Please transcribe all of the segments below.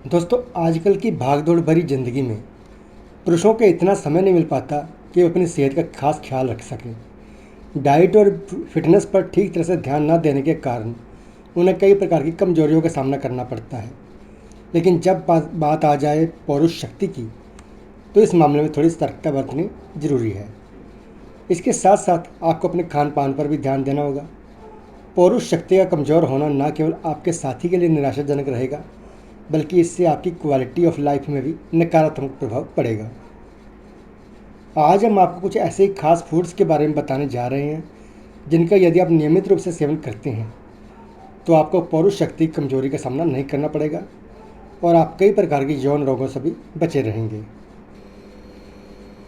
दोस्तों, आजकल की भागदौड़ भरी ज़िंदगी में पुरुषों को इतना समय नहीं मिल पाता कि वो अपनी सेहत का खास ख्याल रख सकें। डाइट और फिटनेस पर ठीक तरह से ध्यान न देने के कारण उन्हें कई प्रकार की कमजोरियों का सामना करना पड़ता है। लेकिन जब बात आ जाए पौरुष शक्ति की, तो इस मामले में थोड़ी सतर्कता बरतनी जरूरी है। इसके साथ साथ आपको अपने खान पान पर भी ध्यान देना होगा। पौरुष शक्ति का कमज़ोर होना न केवल आपके साथी के लिए निराशाजनक रहेगा, बल्कि इससे आपकी क्वालिटी ऑफ लाइफ में भी नकारात्मक प्रभाव पड़ेगा। आज हम आपको कुछ ऐसे ही खास फूड्स के बारे में बताने जा रहे हैं जिनका यदि आप नियमित रूप से सेवन करते हैं तो आपको पौरुष शक्ति कमजोरी का सामना नहीं करना पड़ेगा और आप कई प्रकार के यौन रोगों से भी बचे रहेंगे।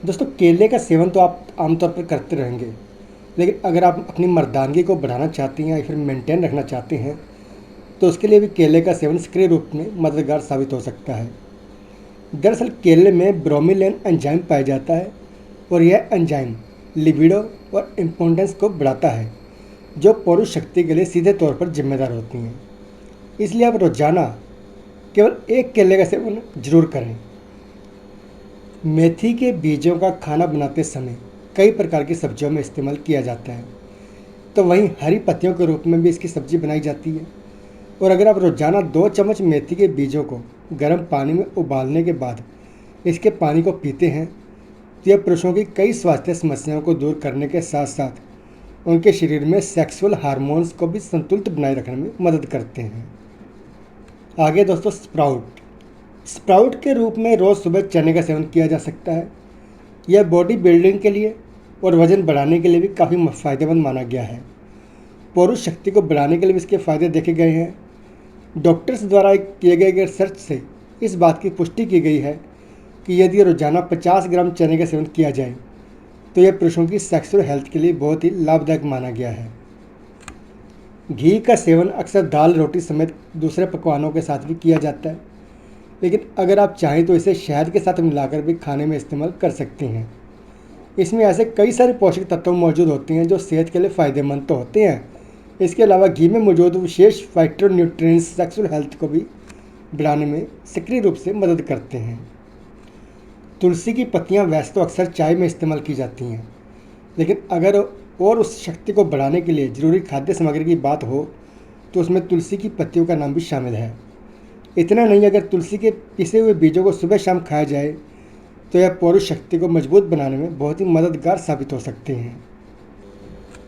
दोस्तों, केले का सेवन तो आप आमतौर पर करते रहेंगे, लेकिन अगर आप अपनी मर्दानगी को बढ़ाना चाहते हैं या फिर मेंटेन रखना चाहते हैं तो उसके लिए भी केले का सेवन सक्रिय रूप में मददगार साबित हो सकता है। दरअसल केले में ब्रोमीलेन एंजाइम पाया जाता है और यह एंजाइम लिबिडो और इम्पोर्टेंस को बढ़ाता है, जो पौरुष शक्ति के लिए सीधे तौर पर जिम्मेदार होती हैं। इसलिए आप रोजाना केवल एक केले का सेवन जरूर करें। मेथी के बीजों का खाना बनाते समय कई प्रकार की सब्जियों में इस्तेमाल किया जाता है, तो वहीं हरी पत्तियों के रूप में भी इसकी सब्जी बनाई जाती है। और अगर आप रोजाना 2 चम्मच मेथी के बीजों को गर्म पानी में उबालने के बाद इसके पानी को पीते हैं तो यह पुरुषों की कई स्वास्थ्य समस्याओं को दूर करने के साथ साथ उनके शरीर में सेक्सुअल हार्मोन्स को भी संतुलित बनाए रखने में मदद करते हैं। आगे दोस्तों, स्प्राउट के रूप में रोज़ सुबह चने का सेवन किया जा सकता है। यह बॉडी बिल्डिंग के लिए और वजन बढ़ाने के लिए भी काफ़ी फ़ायदेमंद माना गया है। पौरुष शक्ति को बढ़ाने के लिए भी इसके फ़ायदे देखे गए हैं। डॉक्टर्स द्वारा किए गए रिसर्च से इस बात की पुष्टि की गई है कि यदि रोजाना 50 ग्राम चने का सेवन किया जाए तो यह पुरुषों की सेक्सुअल हेल्थ के लिए बहुत ही लाभदायक माना गया है। घी का सेवन अक्सर दाल रोटी समेत दूसरे पकवानों के साथ भी किया जाता है, लेकिन अगर आप चाहें तो इसे शहद के साथ मिलाकर भी खाने में इस्तेमाल कर सकते हैं। इसमें ऐसे कई सारे पोषक तत्व मौजूद होते हैं जो सेहत के लिए फ़ायदेमंद तो होते हैं। इसके अलावा घी में मौजूद विशेष फाइटोन्यूट्रिएंट्स सेक्सुअल हेल्थ को भी बढ़ाने में सक्रिय रूप से मदद करते हैं। तुलसी की पत्तियां वैसे तो अक्सर चाय में इस्तेमाल की जाती हैं, लेकिन अगर और उस शक्ति को बढ़ाने के लिए ज़रूरी खाद्य सामग्री की बात हो तो उसमें तुलसी की पत्तियों का नाम भी शामिल है। इतना नहीं, अगर तुलसी के पिसे हुए बीजों को सुबह शाम खाया जाए तो यह पौरुष शक्ति को मजबूत बनाने में बहुत ही मददगार साबित हो सकते हैं।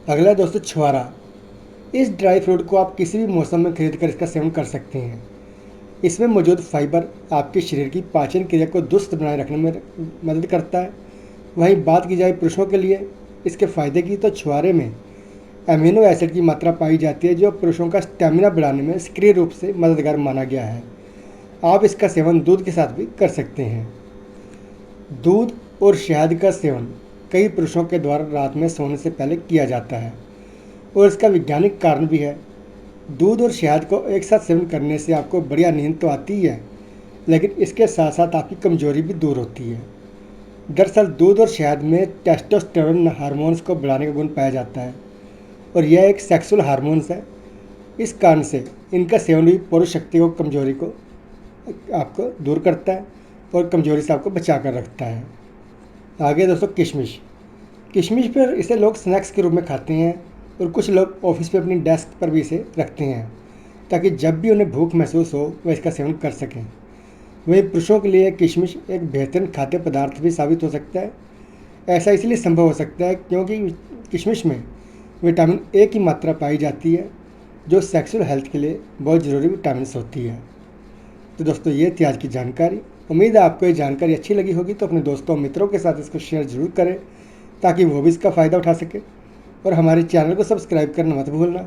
अगला दोस्तों, छुआरा। इस ड्राई फ्रूट को आप किसी भी मौसम में खरीद कर इसका सेवन कर सकते हैं। इसमें मौजूद फाइबर आपके शरीर की पाचन क्रिया को दुरुस्त बनाए रखने में मदद करता है। वहीं बात की जाए पुरुषों के लिए इसके फ़ायदे की, तो छुआरे में अमीनो एसिड की मात्रा पाई जाती है जो पुरुषों का स्टेमिना बढ़ाने में सक्रिय रूप से मददगार माना गया है। आप इसका सेवन दूध के साथ भी कर सकते हैं। दूध और शहद का सेवन कई पुरुषों के द्वारा रात में सोने से पहले किया जाता है और इसका वैज्ञानिक कारण भी है। दूध और शहद को एक साथ सेवन करने से आपको बढ़िया नींद तो आती ही है, लेकिन इसके साथ साथ आपकी कमजोरी भी दूर होती है। दरअसल दूध और शहद में टेस्टोस्टेरोन हार्मोन्स को बढ़ाने का गुण पाया जाता है और यह एक सेक्सुअल हार्मोन्स है। इस कारण से इनका सेवन भी पौरुष शक्ति को कमजोरी को आपको दूर करता है और कमजोरी से आपको बचा कर रखता है। आगे दोस्तों, किशमिश पर इसे लोग स्नैक्स के रूप में खाते हैं और कुछ लोग ऑफिस पे अपनी डेस्क पर भी इसे रखते हैं ताकि जब भी उन्हें भूख महसूस हो वह इसका सेवन कर सकें। वहीं पुरुषों के लिए किशमिश एक बेहतरीन खाद्य पदार्थ भी साबित हो सकता है। ऐसा इसलिए संभव हो सकता है क्योंकि किशमिश में विटामिन ए की मात्रा पाई जाती है जो सेक्सुअल हेल्थ के लिए बहुत ज़रूरी विटामिन होती है। तो दोस्तों, ये थी आज की जानकारी। उम्मीद है आपको ये जानकारी अच्छी लगी होगी, तो अपने दोस्तों और मित्रों के साथ इसको शेयर ज़रूर करें ताकि वो भी इसका फ़ायदा उठा सके। और हमारे चैनल को सब्सक्राइब करना मत भूलना।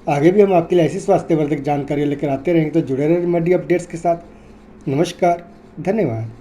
आगे भी हम आपके लिए ऐसी स्वास्थ्यवर्धक जानकारी लेकर आते रहेंगे, तो जुड़े रहें रेमेडी अपडेट्स के साथ। नमस्कार, धन्यवाद।